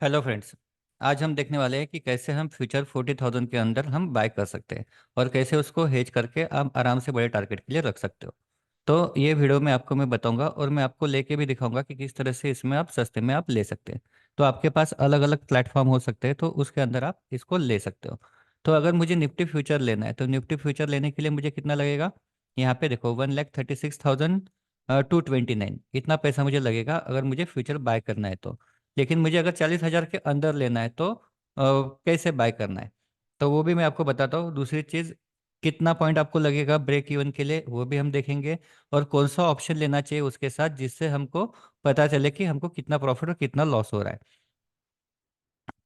Hello friends. आज हम देखने वाले हैं कि कैसे हम फ्यूचर 40,000 के अंदर हम बाय कर सकते हैं और कैसे उसको हेज करके आप आराम से बड़े टारगेट के लिए रख सकते हो। तो ये वीडियो में आपको मैं बताऊंगा और मैं आपको लेके भी दिखाऊंगा कि किस तरह से इसमें आप सस्ते में आप ले सकते हैं। तो आपके पास अलग अलग प्लेटफॉर्म हो सकते हैं, तो उसके अंदर आप इसको ले सकते हो। तो अगर मुझे निफ्टी फ्यूचर लेना है तो निफ्टी फ्यूचर लेने के लिए मुझे कितना लगेगा? यहाँ पे देखो 1,36,229 इतना पैसा मुझे लगेगा अगर मुझे फ्यूचर बाय करना है तो। लेकिन मुझे अगर 40,000 के अंदर लेना है तो कैसे बाय करना है, तो वो भी मैं आपको बताता हूँ। दूसरी चीज़, कितना पॉइंट आपको लगेगा ब्रेक इवन के लिए, वो भी हम देखेंगे। और कौन सा ऑप्शन लेना चाहिए उसके साथ, जिससे हमको पता चले कि हमको कितना प्रॉफिट और कितना लॉस हो रहा है।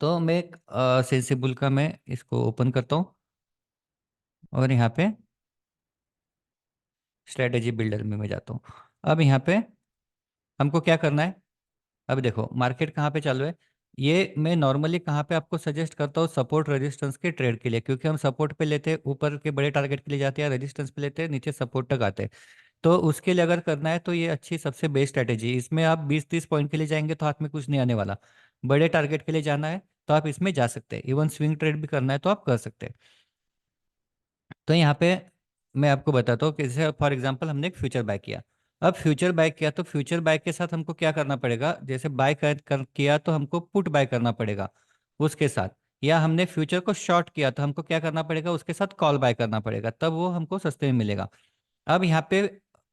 तो मैं एक सेंसिबल का मैं इसको ओपन करता हूँ और यहाँ पे स्ट्रेटेजी बिल्डर में मैं जाता हूँ। अब यहाँ पे हमको क्या करना है? अब देखो मार्केट कहाँ पे चालू है। ये मैं नॉर्मली कहाँ पे आपको सजेस्ट करता हूँ, सपोर्ट रेजिस्टेंस के ट्रेड के लिए, क्योंकि हम सपोर्ट पे लेते हैं ऊपर के बड़े टारगेट के लिए जाते हैं, रेजिस्टेंस पे लेते हैं नीचे सपोर्ट तक आते हैं। तो उसके लिए अगर करना है तो ये अच्छी सबसे बेस्ट स्ट्रैटेजी। इसमें आप 20-30 पॉइंट के लिए जाएंगे तो हाथ में कुछ नहीं आने वाला। बड़े टारगेट के लिए जाना है तो आप इसमें जा सकते हैं, इवन स्विंग ट्रेड भी करना है तो आप कर सकते हैं। तो यहाँ पे मैं आपको बताता हूँ कि जैसे फॉर एग्जांपल हमने एक फ्यूचर बाय किया। अब फ्यूचर बाय किया तो फ्यूचर बाय के साथ हमको क्या करना पड़ेगा? जैसे किया तो हमको पुट बाय करना पड़ेगा उसके साथ। या हमने फ्यूचर को शॉर्ट किया तो हमको क्या करना पड़ेगा? उसके साथ कॉल बाय करना पड़ेगा, तब वो हमको सस्ते में मिलेगा। अब यहाँ पे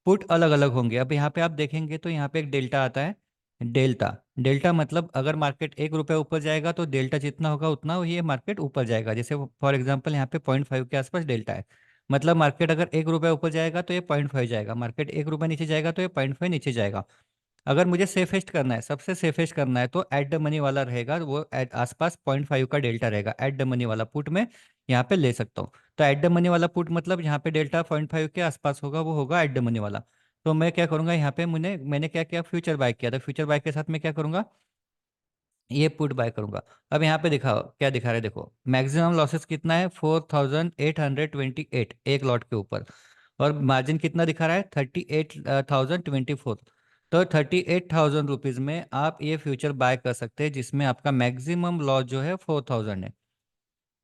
पुट अलग अलग होंगे। अब यहाँ पे आप देखेंगे तो यहाँ पे एक डेल्टा आता है। डेल्टा डेल्टा मतलब अगर मार्केट 1 रुपये ऊपर जाएगा तो डेल्टा जितना होगा उतना ये मार्केट ऊपर जाएगा। जैसे फॉर एग्जांपल यहाँ पे 0.5 के आसपास डेल्टा है। मतलब मार्केट अगर 1 रुपये ऊपर जाएगा तो ये 0.5 जाएगा, मार्केट 1 रुपये नीचे जाएगा तो ये 0.5 नीचे जाएगा। अगर मुझे सेफेस्ट करना है, सबसे सेफेस्ट करना है, तो एट द मनी वाला रहेगा, वो आसपास 0.5 का डेल्टा रहेगा। एट द मनी वाला पुट में यहाँ पे ले सकता हूँ। तो एट द मनी वाला पुट मतलब यहाँ पे डेल्टा 0.5 के आसपास होगा, वो होगा एट द मनी वाला। तो मैं क्या करूंगा, यहाँ पे मैंने क्या किया, फ्यूचर बाय किया था। फ्यूचर बाय के साथ मैं क्या करूंगा, ये पुट बाय करूंगा। अब यहाँ पे दिखाओ क्या दिखा रहे हैं, देखो मैक्सिमम लॉसेस कितना है, 4,828 एक लॉट के ऊपर। और मार्जिन कितना दिखा रहा है, 38,024। तो 38,000 रुपीज में आप ये फ्यूचर बाय कर सकते हैं, जिसमें आपका मैक्सिमम लॉस जो है 4,000 है।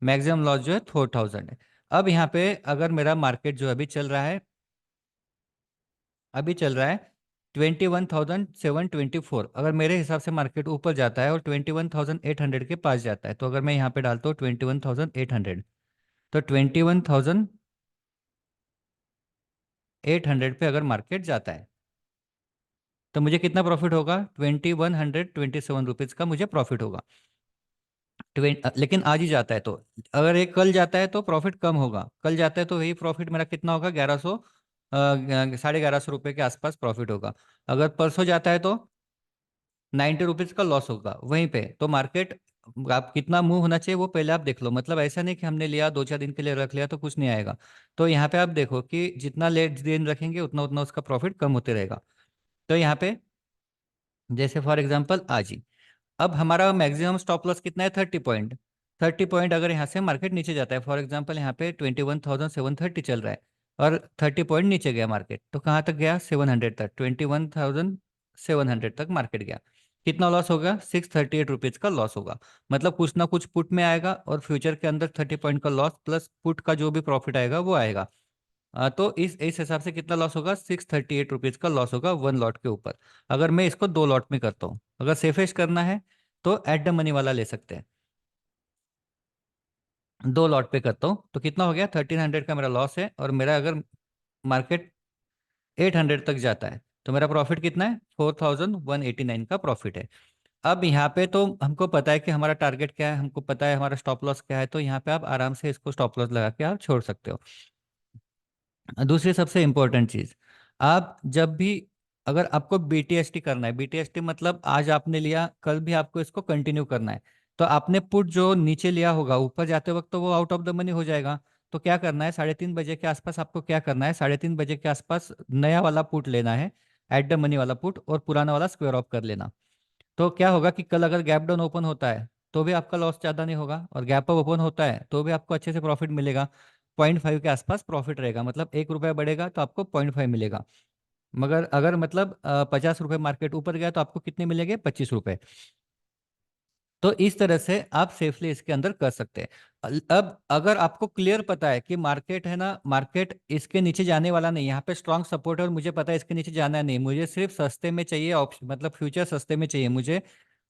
मैक्सिमम लॉस जो है 4,000 है। अब यहाँ पे अगर मेरा मार्केट जो अभी चल रहा है, अभी चल रहा है 21,724। अगर मेरे हिसाब से मार्केट ऊपर जाता है और 21,800 के पास जाता है, तो अगर मैं यहाँ पे डालता हूँ 21,800, तो 21,800 पे अगर मार्केट जाता है तो मुझे कितना प्रॉफिट होगा? 2,127 रुपीज़ का मुझे प्रॉफिट होगा। लेकिन आज ही जाता है तो, अगर ये कल जाता है तो प्रॉफिट कम होगा। कल जाता है तो वही प्रॉफिट मेरा कितना होगा, 1100, 1150 रुपये के आसपास प्रॉफिट होगा। अगर परसों जाता है तो 90 रुपीज़ का लॉस होगा वहीं पे। तो मार्केट आप कितना मूव होना चाहिए वो पहले आप देख लो। मतलब ऐसा नहीं कि हमने लिया 2-4 दिन के लिए रख लिया तो कुछ नहीं आएगा। तो यहाँ पे आप देखो कि जितना लेट दिन रखेंगे उतना उतना उसका प्रॉफिट कम होते रहेगा। तो यहाँ पे जैसे फॉर एग्जांपल आज ही, अब हमारा मैक्सिमम स्टॉप लॉस कितना है, 30 पॉइंट। 30 पॉइंट अगर यहाँ से मार्केट नीचे जाता है, फॉर एग्जांपल यहाँ पे 21,730 चल रहा है और 30 पॉइंट नीचे गया मार्केट, तो कहाँ तक गया, 700 तक, 21,700 तक मार्केट गया। कितना लॉस होगा, 638 रुपीज़ का लॉस होगा। मतलब कुछ ना कुछ पुट में आएगा और फ्यूचर के अंदर 30 पॉइंट का लॉस प्लस पुट का जो भी प्रॉफिट आएगा वो आएगा। तो इस हिसाब से कितना लॉस होगा, 638 रुपीज़ का लॉस होगा वन लॉट के ऊपर। अगर मैं इसको 2 लॉट में करता हूँ, अगर सेफेस्ट करना है तो एट द मनी वाला ले सकते हैं। 2 लॉट पे करता हूँ तो कितना हो गया, 1,300 का मेरा लॉस है। और मेरा अगर मार्केट 800 तक जाता है तो मेरा प्रॉफिट कितना है, 4,189 का प्रॉफिट है। अब यहाँ पे तो हमको पता है कि हमारा टारगेट क्या है, हमको पता है हमारा स्टॉप लॉस क्या है, तो यहाँ पे आप आराम से इसको स्टॉप लॉस लगा के आप छोड़ सकते हो। दूसरी सबसे इम्पोर्टेंट चीज, आप जब भी, अगर आपको बीटीएसटी करना है, बीटीएसटी मतलब आज आपने लिया कल भी आपको इसको कंटिन्यू करना है, तो आपने पुट जो नीचे लिया होगा ऊपर जाते वक्त तो वो आउट ऑफ द मनी हो जाएगा। तो क्या करना है, 3:30 बजे के आसपास आपको क्या करना है, 3:30 बजे के आसपास नया वाला पुट लेना है, एट द मनी वाला पुट, और पुराना वाला स्क्वायर ऑफ कर लेना। तो क्या होगा कि कल अगर गैप डाउन ओपन होता है तो भी आपका लॉस ज़्यादा नहीं होगा, और गैप अप ओपन होता है तो भी आपको अच्छे से प्रॉफिट मिलेगा। 0.5 के आसपास प्रॉफिट रहेगा, मतलब 1 रुपया बढ़ेगा तो आपको 0.5 मिलेगा। मगर अगर मतलब 50 रुपये मार्केट ऊपर गया तो आपको कितने मिलेंगे, 25 रुपये। तो इस तरह से आप सेफली इसके अंदर कर सकते हैं। अब अगर आपको क्लियर पता है कि मार्केट है ना, मार्केट इसके नीचे जाने वाला नहीं, यहाँ पे स्ट्रांग सपोर्ट है और मुझे पता है इसके नीचे जाना नहीं, मुझे सिर्फ सस्ते में चाहिए ऑप्शन, मतलब फ्यूचर सस्ते में चाहिए मुझे,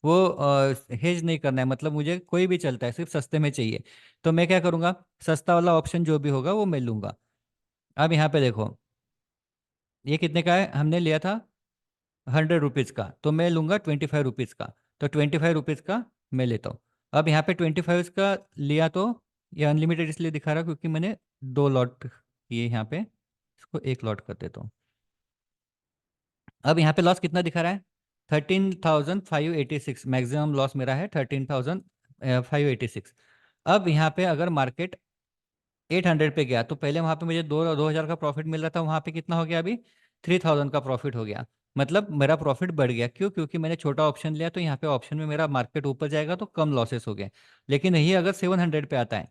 वो हेज नहीं करना है, मतलब मुझे कोई भी चलता है, सिर्फ सस्ते में चाहिए। तो मैं क्या करूँगा, सस्ता वाला ऑप्शन जो भी होगा वो मैं लूँगा। अब यहाँ पे देखो, ये कितने का है, हमने लिया था 100 रुपीज़ का, तो मैं लूँगा 25 रुपीज़ का। तो 25 रुपीज़ का मैं लेता हूँ। अब यहाँ पे 25 का लिया, तो ये अनलिमिटेड इसलिए दिखा रहा क्योंकि मैंने 2 लॉट किए यहाँ पे, इसको एक लॉट कर देता हूँ। अब यहाँ पे लॉस कितना दिखा रहा है, 13,586, मैक्सिमम लॉस मेरा है 13,586। अब यहाँ पे अगर मार्केट 800 पे गया, तो पहले वहां पे मुझे 2,000 का प्रॉफिट मिल रहा था, वहां पे कितना हो गया अभी, 3,000 का प्रॉफिट हो गया। मतलब मेरा प्रॉफिट बढ़ गया, क्यों, क्योंकि मैंने छोटा ऑप्शन लिया, तो यहाँ पे ऑप्शन में मेरा मार्केट ऊपर जाएगा तो कम लॉसेस हो गए। लेकिन यही अगर 700 पे आता है,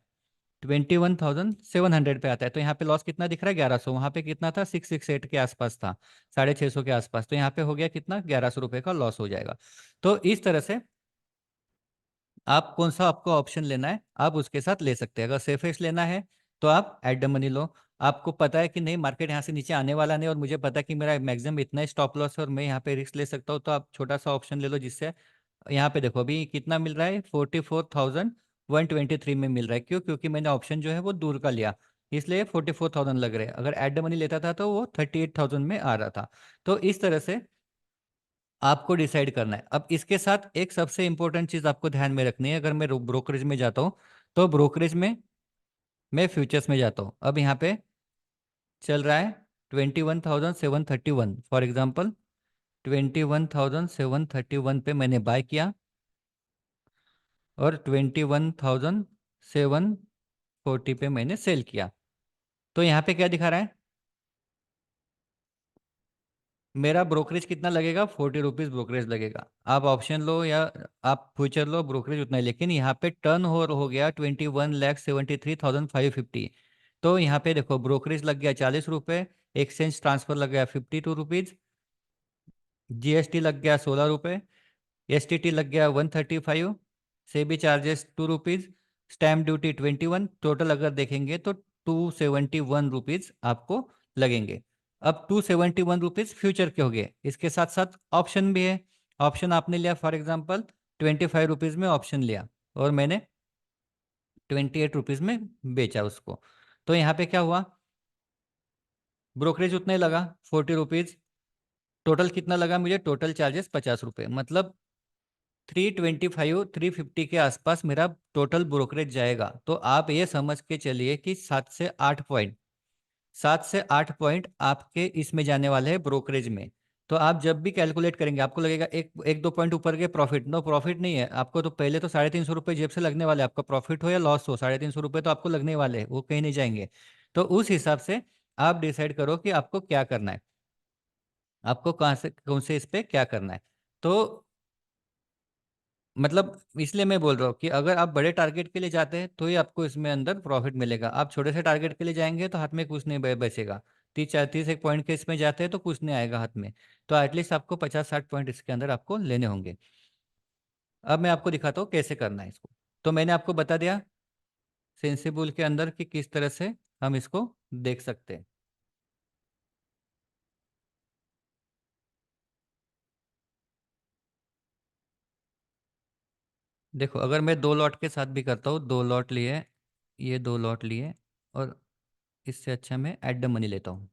21,700 पे आता है, तो यहाँ पे लॉस कितना दिख रहा है, 1100। वहां पे कितना था, 668 के आसपास था, 650 के आसपास, तो यहाँ पे हो गया कितना, 1100 रुपये का लॉस हो जाएगा। तो इस तरह से आप कौन सा आपको ऑप्शन लेना है, आप उसके साथ ले सकते हैं। अगर सेफेस्ट लेना है तो आप एट द मनी लो। आपको पता है कि नहीं मार्केट यहाँ से नीचे आने वाला नहीं, और मुझे पता है कि मेरा मैक्सिमम इतना ही स्टॉप लॉस है और मैं यहाँ पे रिस्क ले सकता हूँ, तो आप छोटा सा ऑप्शन ले लो, जिससे यहाँ पे देखो अभी कितना मिल रहा है, 44,123 में मिल रहा है। क्यों, क्योंकि मैंने ऑप्शन जो है वो दूर का लिया, इसलिए 44,000 लग रहे हैं। अगर एट द मनी लेता था तो वो 38,000 में आ रहा था। तो इस तरह से आपको डिसाइड करना है। अब इसके साथ एक सबसे इंपॉर्टेंट चीज आपको ध्यान में रखनी है, अगर मैं ब्रोकरेज में जाता हूँ, तो ब्रोकरेज में मैं फ्यूचर्स में जाता हूँ। अब यहाँ पे चल रहा है 21,731 फॉर एग्जाम्पल, 21,731 पे मैंने बाय किया, और 21,740 पे मैंने सेल किया। तो यहाँ पे क्या दिखा रहा है, मेरा ब्रोकरेज कितना लगेगा, 40 रुपीज़ ब्रोकरेज लगेगा। आप ऑप्शन लो या आप फ्यूचर लो, ब्रोकरेज उतना ही, लेकिन यहाँ पे टर्न ओवर हो गया 21,73,550। तो यहाँ पे देखो ब्रोकरेज लग गया 40 रुपये, एक्सचेंज ट्रांसफर लग गया 52 रुपीज़, जीएसटी लग गया 16 रुपये, एसटीटी लग गया 135, SEBI charges 2 rupees, stamp duty 21, total अगर देखेंगे तो 271 रुपीज़ आपको लगेंगे। अब 271 रुपीज़ फ्यूचर के हो गए, इसके साथ साथ ऑप्शन भी है। ऑप्शन आपने लिया फॉर एग्जाम्पल 25 रुपीज़ में ऑप्शन लिया, और मैंने 28 रुपीज़ में बेचा उसको। तो यहाँ पे क्या हुआ, ब्रोकरेज उतना ही लगा 40 रुपीज़, टोटल कितना लगा मुझे, टोटल चार्जेस 50 रुपये, मतलब 325 350 के आसपास मेरा टोटल ब्रोकरेज जाएगा। तो आप ये समझ के चलिए कि 7 से 8 पॉइंट, 7 से 8 पॉइंट आपके इसमें जाने वाले हैं ब्रोकरेज में। तो आप जब भी कैलकुलेट करेंगे आपको लगेगा एक एक 2 पॉइंट ऊपर के प्रॉफिट, नो प्रॉफिट नहीं है आपको। तो पहले तो 350 रुपये जेब से लगने वाले हैं, आपका प्रॉफिट हो या लॉस हो, 350 रुपये तो आपको लगने वाले हैं, वो कहीं नहीं जाएंगे। तो उस हिसाब से आप डिसाइड करो कि आपको क्या करना है, आपको कहाँ से कौन से इस पे क्या करना है। तो मतलब इसलिए मैं बोल रहा हूँ कि अगर आप बड़े टारगेट के लिए जाते हैं तो ही आपको इसमें अंदर प्रॉफिट मिलेगा। आप छोटे से टारगेट के लिए जाएंगे तो हाथ में कुछ नहीं बचेगा। 30 एक पॉइंट के इसमें जाते हैं तो कुछ नहीं आएगा हाथ में। तो एटलीस्ट आपको 50 60 पॉइंट इसके अंदर आपको लेने होंगे। अब मैं आपको दिखाता हूँ कैसे करना है इसको। तो मैंने आपको बता दिया सेंसिबल के अंदर कि किस तरह से हम इसको देख सकते हैं। देखो अगर मैं 2 लॉट के साथ भी करता हूँ, 2 लॉट लिए, ये 2 लॉट लिए, और इससे अच्छा मैं एट द मनी लेता हूँ।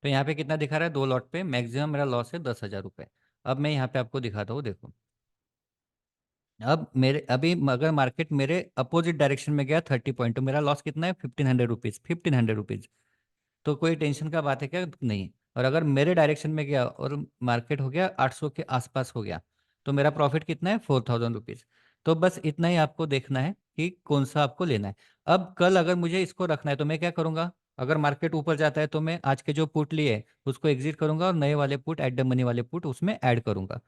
तो यहाँ पे कितना दिखा रहा है, 2 लॉट पे मैक्सिमम मेरा लॉस है 10,000 रुपये। अब मैं यहाँ पे आपको दिखाता हूँ, देखो अब मेरे अभी अगर मार्केट मेरे अपोजिट डायरेक्शन में गया 30 पॉइंट, तो मेरा लॉस कितना है, 1,500 रुपीज़, 1,500 रुपीज़। तो कोई टेंशन का बात है क्या, नहीं। और अगर मेरे डायरेक्शन में गया और मार्केट हो गया 800 के आसपास हो गया, तो मेरा प्रॉफिट कितना है, 4,000 रुपीज़। तो बस इतना ही आपको देखना है कि कौन सा आपको लेना है। अब कल अगर मुझे इसको रखना है तो मैं क्या करूंगा, अगर मार्केट ऊपर जाता है तो मैं आज के जो पुट लिए उसको एग्जिट करूंगा और नए वाले पुट एट द मनी वाले पुट उसमें ऐड करूंगा।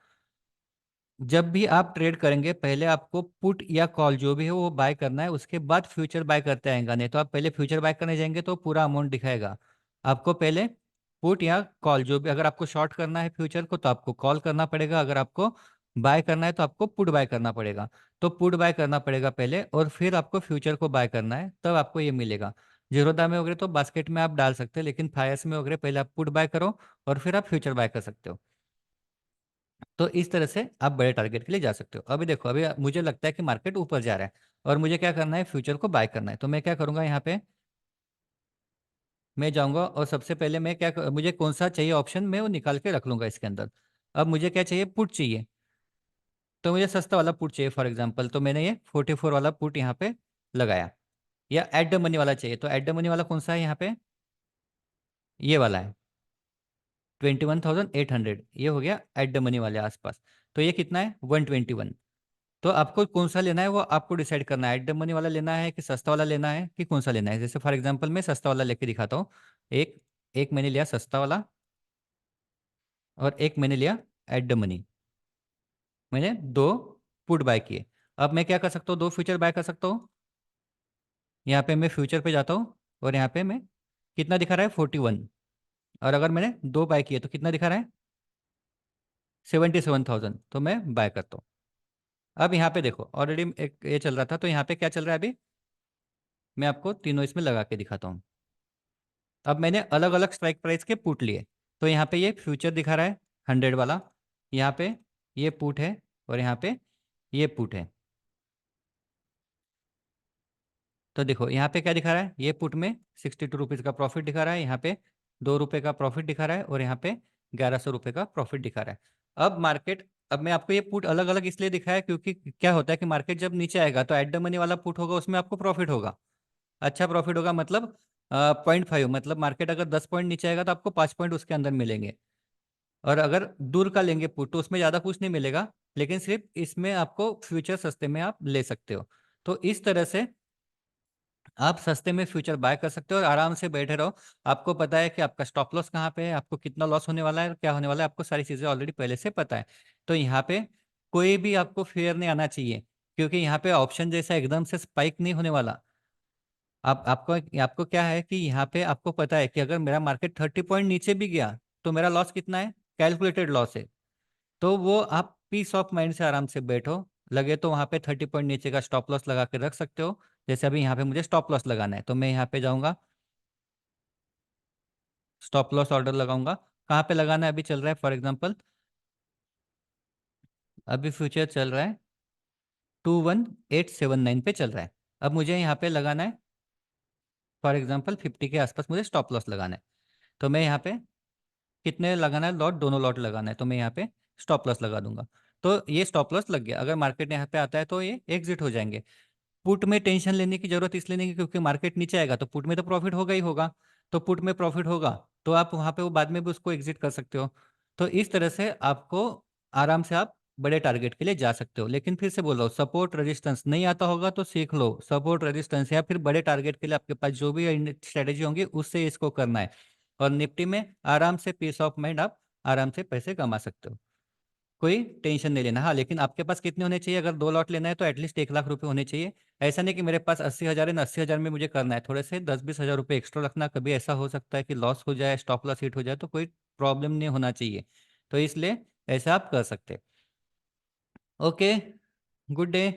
जब भी आप ट्रेड करेंगे पहले आपको पुट या कॉल जो भी है वो बाय करना है, उसके बाद फ्यूचर बाय करते आएगा। नहीं तो आप पहले फ्यूचर बाय करने जाएंगे तो पूरा अमाउंट दिखाएगा। आपको पहले पुट या कॉल जो भी, अगर आपको शॉर्ट करना है फ्यूचर को तो आपको कॉल करना पड़ेगा, अगर आपको बाय करना है तो आपको पुट बाय करना पड़ेगा। तो पुट बाय करना पड़ेगा पहले और फिर आपको फ्यूचर को बाय करना है, तब आपको ये मिलेगा। जीरोधा में वगैरह तो बास्केट में आप डाल सकते हैं, लेकिन फायर्स में वगैरह पहले आप पुट बाय करो और फिर आप फ्यूचर बाय कर सकते हो। तो इस तरह से आप बड़े टारगेट के लिए जा सकते हो। अभी देखो, अभी मुझे लगता है कि मार्केट ऊपर जा रहा है और मुझे क्या करना है, फ्यूचर को बाय करना है। तो मैं क्या करूंगा, यहाँ पे मैं जाऊंगा और सबसे पहले मैं मुझे कौन सा चाहिए ऑप्शन, मैं वो निकाल के रख लूंगा इसके अंदर। अब मुझे क्या चाहिए, पुट चाहिए। तो मुझे सस्ता वाला पुट चाहिए फॉर एग्जाम्पल, तो मैंने ये 44 वाला पुट यहाँ पे लगाया। या एट द मनी वाला चाहिए, तो एट द मनी वाला कौन सा है यहाँ पे, ये वाला है 21,800, ये हो गया एट द मनी वाले आसपास। तो ये कितना है, 121। तो आपको कौन सा लेना है वो आपको डिसाइड करना है, एट द मनी वाला लेना है कि सस्ता वाला लेना है कि कौन सा लेना है। जैसे फॉर एग्जांपल मैं सस्ता वाला लेके दिखाता हूँ। एक एक मैंने लिया सस्ता वाला और एक मैंने लिया एट द मनी। मैंने दो पुट बाय किए। अब मैं क्या कर सकता हूँ, दो फ्यूचर बाय कर सकता हूँ। यहाँ पे मैं फ्यूचर पे जाता हूँ और यहाँ पे मैं, कितना दिखा रहा है 41, और अगर मैंने दो बाय किए तो कितना दिखा रहा है 77,000, तो मैं बाय करता हूँ। अब यहाँ पे देखो ऑलरेडी एक ये चल रहा था, तो यहाँ पे क्या चल रहा है अभी, मैं आपको तीनों इसमें लगा के दिखाता हूँ। अब मैंने अलग अलग स्ट्राइक प्राइस के पुट लिए। तो यहाँ पे ये फ्यूचर दिखा रहा है 100 वाला, यहाँ पे ये पुट है और यहाँ पे ये पुट है। तो देखो यहाँ पे क्या दिखा रहा है, ये पुट में 62 रुपीज़ का प्रॉफिट दिखा रहा है, यहाँ पे 2 रुपये का प्रॉफिट दिखा रहा है और यहाँ पे 1100 रुपये का प्रॉफिट दिखा रहा है। अब मार्केट, अब मैं आपको ये पुट अलग अलग इसलिए दिखाया क्योंकि क्या होता है कि मार्केट जब नीचे आएगा तो एट द मनी वाला पुट होगा, उसमें आपको प्रॉफिट होगा, अच्छा प्रॉफिट होगा, मतलब 0.5, मतलब मार्केट अगर 10 पॉइंट नीचे आएगा तो आपको 5 पॉइंट उसके अंदर मिलेंगे। और अगर दूर का लेंगे पुट तो उसमें ज़्यादा कुछ नहीं मिलेगा, लेकिन सिर्फ इसमें आपको फ्यूचर सस्ते में आप ले सकते हो। तो इस तरह से आप सस्ते में फ्यूचर बाय कर सकते हो और आराम से बैठे रहो। आपको पता है कि आपका स्टॉप लॉस कहाँ पे है, आपको कितना लॉस होने वाला है, क्या होने वाला है, आपको सारी चीज़ें ऑलरेडी पहले से पता है। तो यहाँ पे कोई भी आपको फेयर नहीं आना चाहिए, क्योंकि यहाँ पे ऑप्शन जैसा एकदम से स्पाइक नहीं होने वाला। आप आपको आपको क्या है कि यहाँ पे आपको पता है कि अगर मेरा मार्केट 30 पॉइंट नीचे भी गया तो मेरा लॉस कितना है, कैलकुलेटेड लॉस है। तो वो आप पीस ऑफ माइंड से आराम से बैठो। लगे तो वहाँ पे 30 पॉइंट नीचे का स्टॉप लॉस लगा के रख सकते हो। जैसे अभी यहाँ पे मुझे स्टॉप लॉस लगाना है तो मैं यहाँ पे जाऊँगा, स्टॉप लॉस ऑर्डर लगाऊंगा। कहाँ पे लगाना है, अभी चल रहा है फॉर एग्जाम्पल, अभी फ्यूचर चल रहा है 21,879 पे चल रहा है। अब मुझे यहाँ पे लगाना है फॉर एग्जाम्पल 50 के आसपास मुझे स्टॉप लॉस लगाना है। तो मैं यहाँ पे कितने लगाना है, लॉट, दोनों लॉट लगाना है, तो मैं यहाँ पे स्टॉप लॉस लगा दूंगा। तो ये स्टॉप लॉस लग गया, अगर मार्केट यहाँ पे आता है तो ये एग्जिट हो जाएंगे। पुट में टेंशन लेने की जरूरत इसलिए नहीं है क्योंकि मार्केट नीचे आएगा तो पुट में तो प्रॉफिट होगा ही होगा। तो पुट में प्रॉफिट होगा तो आप वहां पे वो बाद में भी उसको एग्जिट कर सकते हो। तो इस तरह से आपको आराम से आप बड़े टारगेट के लिए जा सकते हो। लेकिन फिर से बोल रहा हूँ, सपोर्ट रेजिस्टेंस नहीं आता होगा तो सीख लो सपोर्ट रेजिस्टेंस, या फिर बड़े टारगेट के लिए आपके पास जो भी स्ट्रेटेजी होंगी उससे इसको करना है। और निफ्टी में आराम से पीस ऑफ माइंड आप आराम से पैसे कमा सकते हो, कोई टेंशन नहीं लेना। हाँ, लेकिन आपके पास कितने होने चाहिए, अगर दो लॉट लेना है तो एटलीस्ट 1 लाख रुपए होने चाहिए। ऐसा नहीं कि मेरे पास 80,000 है ना, 80,000 में मुझे करना है, थोड़े से 10-20 हज़ार रुपये एक्स्ट्रा रखना। कभी ऐसा हो सकता है कि लॉस हो जाए, स्टॉप लॉस हिट हो जाए, तो कोई प्रॉब्लम नहीं होना चाहिए। तो इसलिए ऐसा आप कर सकते हैं। Okay, good day.